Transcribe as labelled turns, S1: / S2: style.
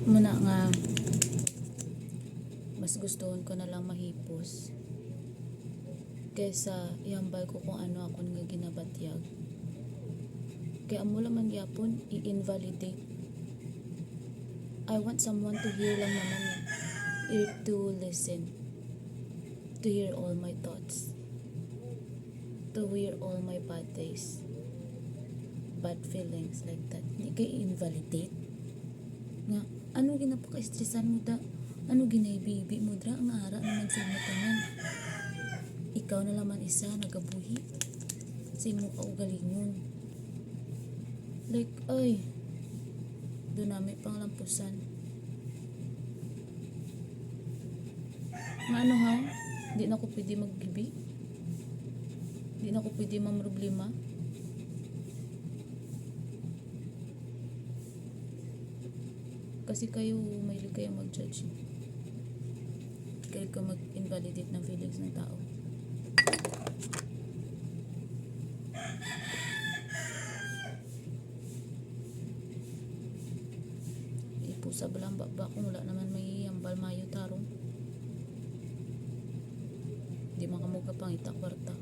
S1: Muna nga, mas gustuhon ko na lang mahipos kaysa ihambal ko kung ano ako nga ginabatyag. Kaya amo man gyapon i-invalidate. I want someone to hear lang naman, to listen, to hear all my thoughts, to hear all my bad days, bad feelings like that. Hindi kayo invalidate nga ano ginapaka-stressan mo da, ano ginaibibi mo dra, ang ara naman sa imo tanan. Ikaw na laman isa nagabuhi sa imo kaugalingon. Like ay doon namin panglampusan nga ano ha, di na ko pwede maggibi, di na ko pwede mamroblema. Kasi kayo mahilig kayo mag-judge, kayo ka mag-invalidate ng feelings ng tao. Ipusa balang baba kung wala naman may ambal mayo tarong di makamuga pang itak kwarta.